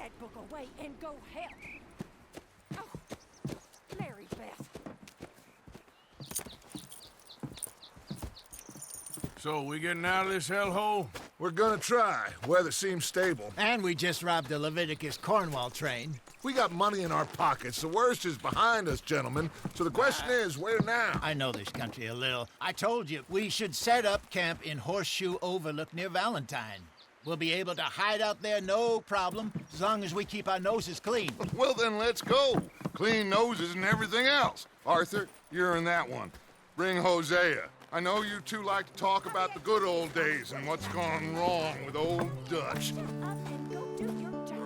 that book away and go help. Oh, Mary Beth. So, we getting out of this hellhole? We're gonna try. Weather seems stable. And we just robbed the Leviticus Cornwall train. We got money in our pockets. The worst is behind us, gentlemen. So the question is, where now? I know this country a little. I told you, we should set up camp in Horseshoe Overlook near Valentine. We'll be able to hide out there no problem, as long as we keep our noses clean. Well, then let's go. Clean noses and everything else. Arthur, you're in that one. Bring Hosea. I know you two like to talk about the good old days and what's gone wrong with old Dutch. Shut up and go do your job.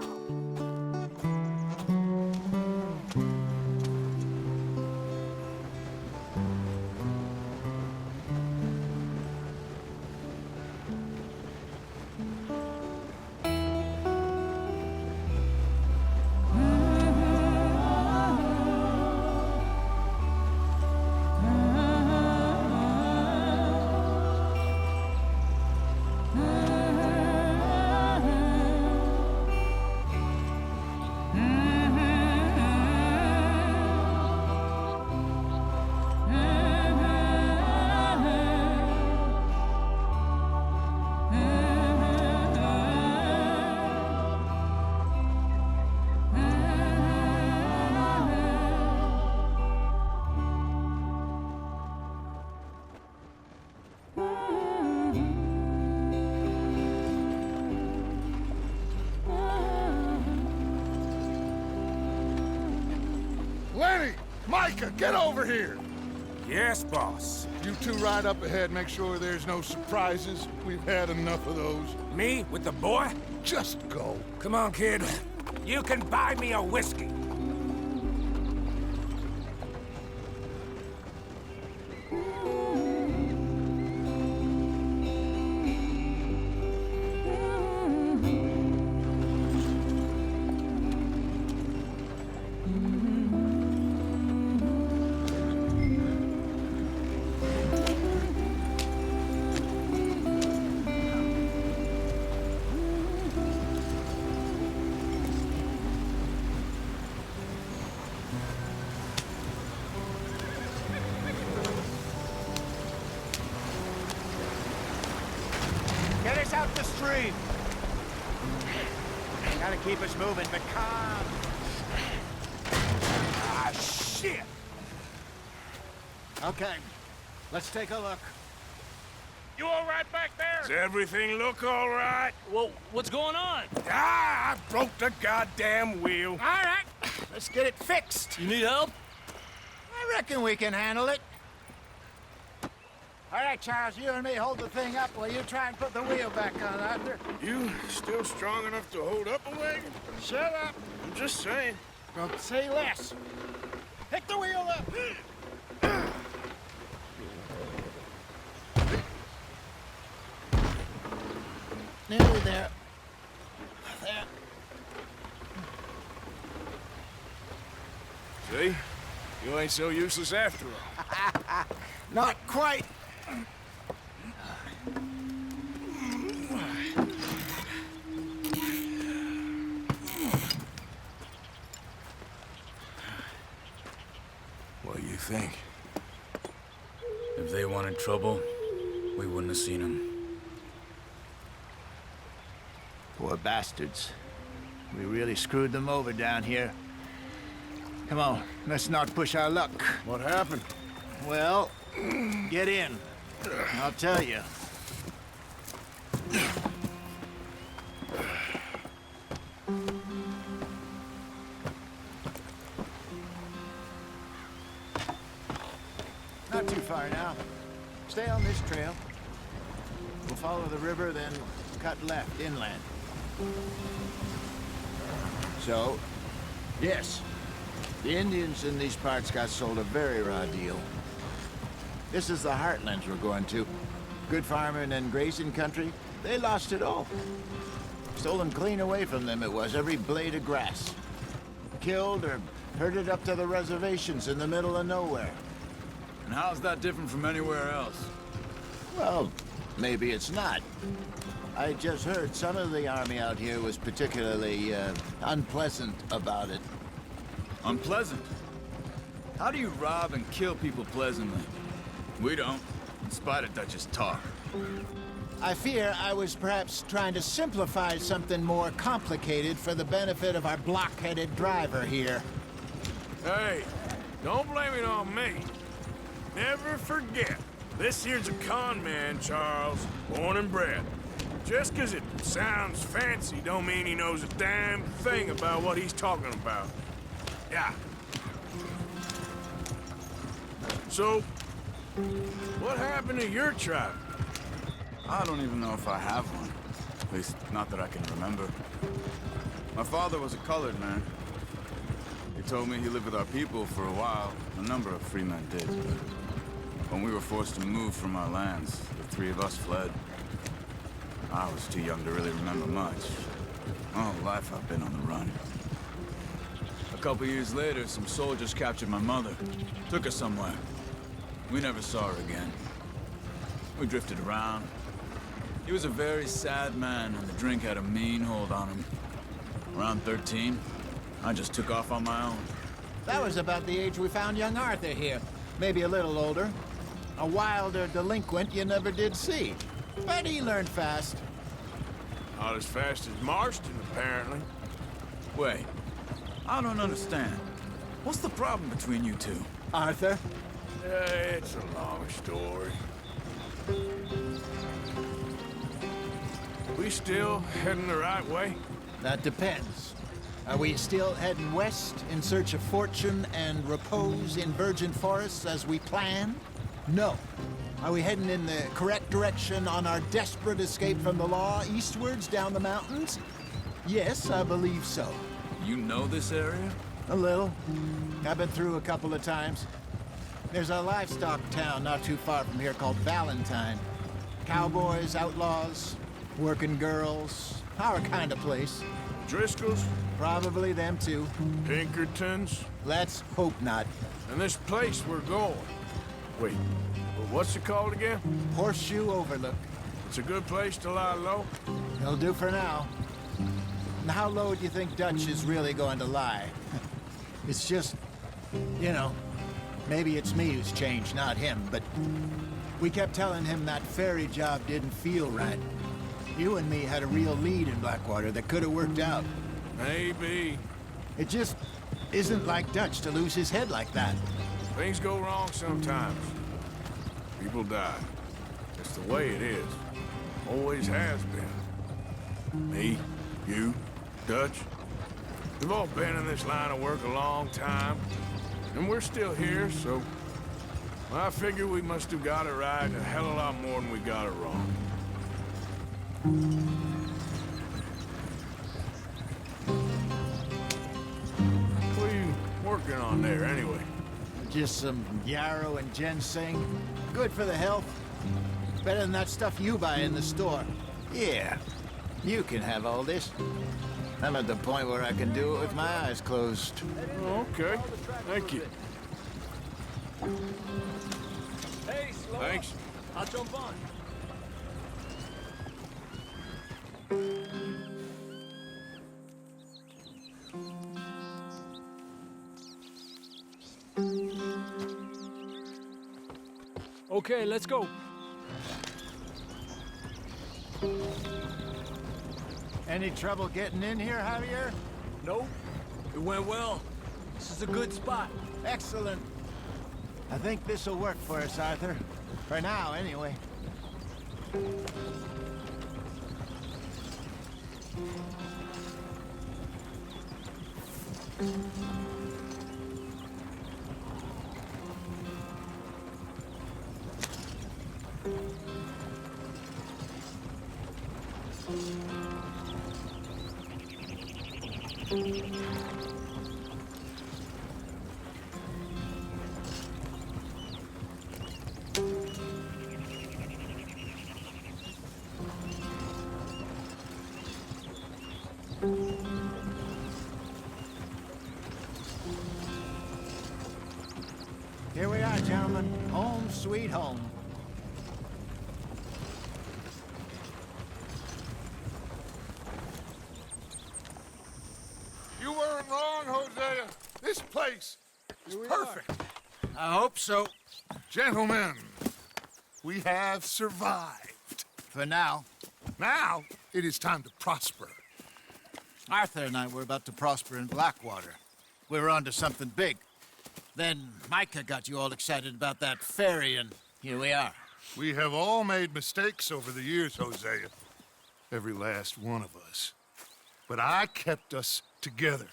Lenny! Micah, get over here! Yes, boss. You two ride up ahead, make sure there's no surprises. We've had enough of those. Me with the boy? Just go. Come on, kid. You can buy me a whiskey. Get us out the stream. Gotta keep us moving, but calm. Ah, shit! Okay, let's take a look. You all right back there? Does everything look all right? Well, what's going on? Ah, I broke the goddamn wheel. All right, let's get it fixed. You need help? I reckon we can handle it. All right, Charles, you and me hold the thing up while you try and put the wheel back on, Arthur. You still strong enough to hold up a wagon? Shut up. I'm just saying. Don't say less. Pick the wheel up. Nearly there. There. See? You ain't so useless after all. Not quite. What do you think? If they wanted trouble, we wouldn't have seen them. Poor bastards. We really screwed them over down here. Come on, let's not push our luck. What happened? Well, get in. I'll tell you. Not too far now. Stay on this trail. We'll follow the river, then cut left inland. So, yes, the Indians in these parts got sold a very raw deal. This is the heartlands we're going to. Good farming and grazing country, they lost it all. Stolen clean away from them it was, every blade of grass. Killed or herded up to the reservations in the middle of nowhere. And how's that different from anywhere else? Well, maybe it's not. I just heard some of the army out here was particularly unpleasant about it. Unpleasant? How do you rob and kill people pleasantly? We don't, in spite of Dutch's talk. I fear I was perhaps trying to simplify something more complicated for the benefit of our block-headed driver here. Hey, don't blame it on me. Never forget, this here's a con man, Charles, born and bred. Just 'cause it sounds fancy don't mean he knows a damn thing about what he's talking about. Yeah. So, what happened to your tribe? I don't even know if I have one. At least, not that I can remember. My father was a colored man. He told me he lived with our people for a while. A number of free men did, but when we were forced to move from our lands, the three of us fled. I was too young to really remember much. My whole life I've been on the run. A couple years later, some soldiers captured my mother. Took her somewhere. We never saw her again. We drifted around. He was a very sad man, and the drink had a mean hold on him. Around 13, I just took off on my own. That was about the age we found young Arthur here. Maybe a little older. A wilder delinquent you never did see. But he learned fast. Not as fast as Marston, apparently. Wait, I don't understand. What's the problem between you two? Arthur? It's a long story. We still heading the right way? That depends. Are we still heading west in search of fortune and repose in virgin forests as we planned? No. Are we heading in the correct direction on our desperate escape from the law eastwards down the mountains? Yes, I believe so. You know this area? A little. I've been through a couple of times. There's a livestock town not too far from here called Valentine. Cowboys, outlaws, working girls, our kind of place. Driscoll's? Probably them too. Pinkertons? Let's hope not. And this place we're going. Wait, what's it called again? Horseshoe Overlook. It's a good place to lie low? It'll do for now. And how low do you think Dutch is really going to lie? It's just, you know, maybe it's me who's changed, not him, but we kept telling him that ferry job didn't feel right. You and me had a real lead in Blackwater that could have worked out. Maybe. It just isn't like Dutch to lose his head like that. Things go wrong sometimes. People die. It's the way it is. Always has been. Me, you, Dutch. We've all been in this line of work a long time. And we're still here, so I figure we must have got it right a hell of a lot more than we got it wrong. What are you working on there, anyway? Just some yarrow and ginseng. Good for the health. Better than that stuff you buy in the store. Yeah, you can have all this. I'm at the point where I can do it with my eyes closed. Okay, thank you. Hey, slow Thanks. up. I'll jump on. Okay, let's go. Any trouble getting in here, Javier? Nope. It went well. This is a good spot. Excellent. I think this'll work for us, Arthur. For now, anyway. Here we are, gentlemen. Home sweet home. This place is perfect. I hope so. Gentlemen, we have survived. For now. Now, it is time to prosper. Arthur and I were about to prosper in Blackwater. We were onto something big. Then Micah got you all excited about that ferry, and here we are. We have all made mistakes over the years, Hosea. Every last one of us. But I kept us together.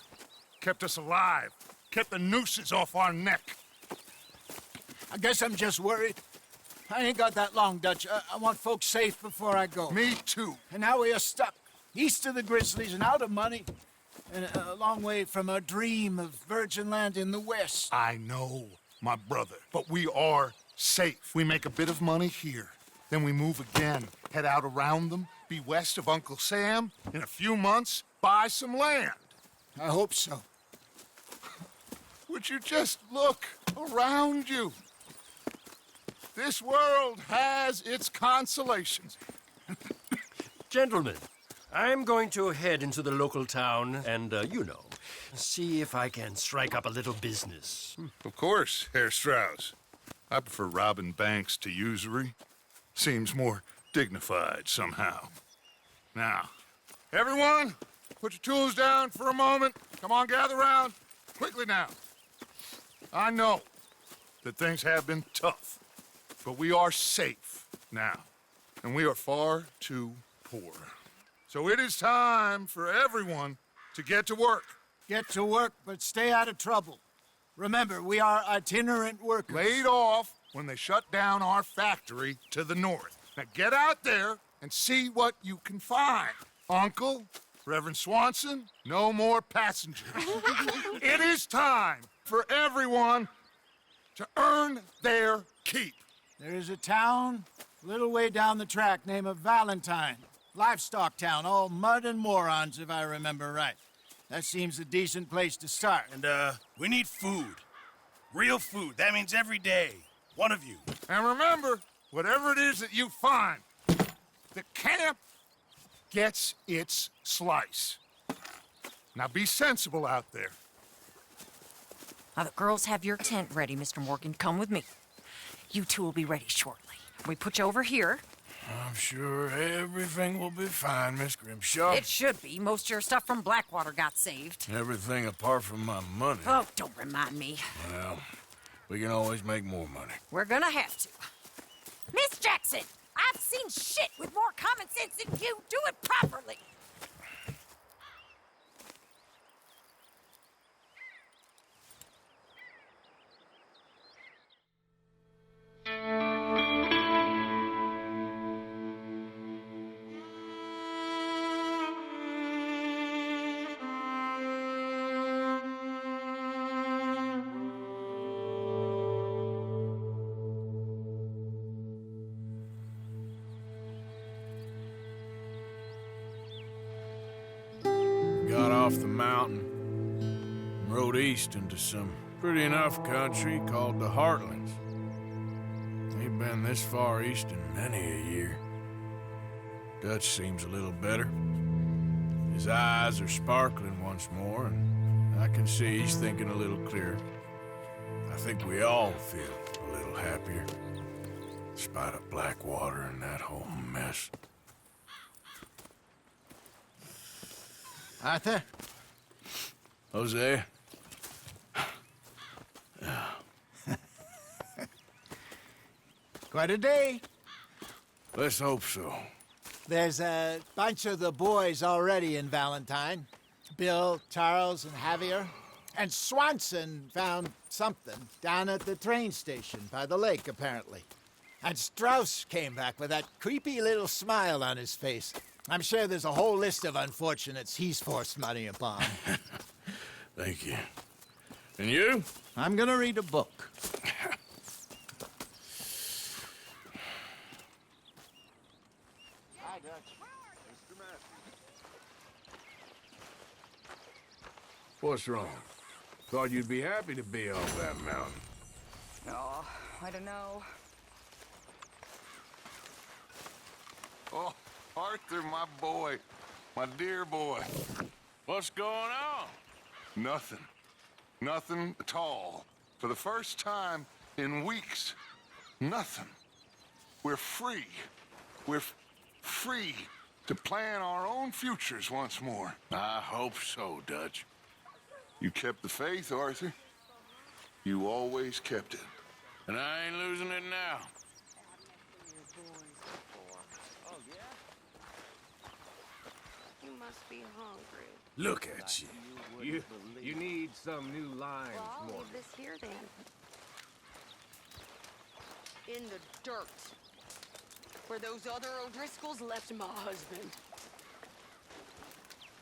Kept us alive. Kept the nooses off our neck. I guess I'm just worried. I ain't got that long, Dutch. I want folks safe before I go. Me too. And now we are stuck, east of the Grizzlies and out of money, and a long way from our dream of virgin land in the west. I know, my brother, but we are safe. We make a bit of money here, then we move again, head out around them, be west of Uncle Sam, in a few months, buy some land. I hope so. Would you just look around you? This world has its consolations. Gentlemen, I'm going to head into the local town and, see if I can strike up a little business. Of course, Herr Strauss. I prefer robbing banks to usury. Seems more dignified somehow. Now, everyone, put your tools down for a moment. Come on, gather round. Quickly now. I know that things have been tough, but we are safe now, and we are far too poor. So it is time for everyone to get to work. Get to work, but stay out of trouble. Remember, we are itinerant workers. Laid off when they shut down our factory to the north. Now get out there and see what you can find. Uncle, Reverend Swanson, no more passengers. It is time for everyone to earn their keep. There is a town a little way down the track named Valentine. Livestock town, all mud and morons, if I remember right. That seems a decent place to start. And, we need food. Real food. That means every day. One of you. And remember, whatever it is that you find, the camp gets its slice. Now be sensible out there. Now, the girls have your tent ready, Mr. Morgan. Come with me. You two will be ready shortly. We put you over here. I'm sure everything will be fine, Miss Grimshaw. It should be. Most of your stuff from Blackwater got saved. Everything apart from my money. Oh, don't remind me. Well, we can always make more money. We're gonna have to. Miss Jackson, I've seen shit with more common sense than you. Do it properly. Got off the mountain and rode east into some pretty enough country called the Heartlands. Ain't been this far east in many a year. Dutch seems a little better. His eyes are sparkling once more, and I can see he's thinking a little clearer. I think we all feel a little happier, in spite of Blackwater and that whole mess. Arthur? Jose? Quite a day. Let's hope so. There's a bunch of the boys already in Valentine. Bill, Charles, and Javier. And Swanson found something down at the train station by the lake, apparently. And Strauss came back with that creepy little smile on his face. I'm sure there's a whole list of unfortunates he's forced money upon. Thank you. And you? I'm gonna read a book. Hi, Dutch. Mr. Matthews. What's wrong? Thought you'd be happy to be off that mountain. Oh, I don't know. Oh, Arthur, my boy. My dear boy. What's going on? Nothing. Nothing at all. For the first time in weeks, nothing. We're free. We're free to plan our own futures once more. I hope so, Dutch. You kept the faith, Arthur. You always kept it. And I ain't losing it now. You must be hungry. Look at you. You need some new lines, Well, I'll Morgan. leave this here then. In the dirt. Where those other O'Driscolls left my husband.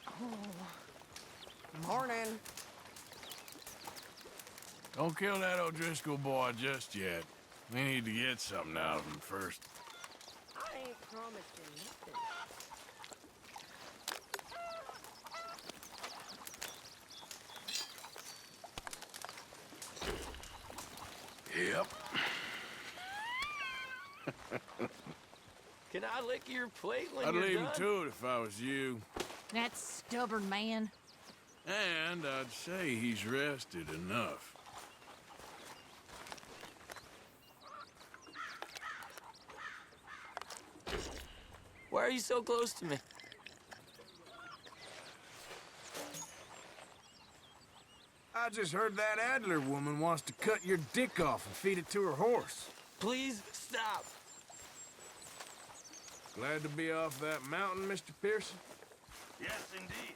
Oh. Morning. Don't kill that O'Driscoll boy just yet. We need to get something out of him first. I ain't promising nothing. Yep. Can I lick your plate when I'd you're leave done? him to it if I was you. That stubborn man. And I'd say he's rested enough. Why are you so close to me? I just heard that Adler woman wants to cut your dick off and feed it to her horse. Please stop. Glad to be off that mountain, Mr. Pearson? Yes, indeed.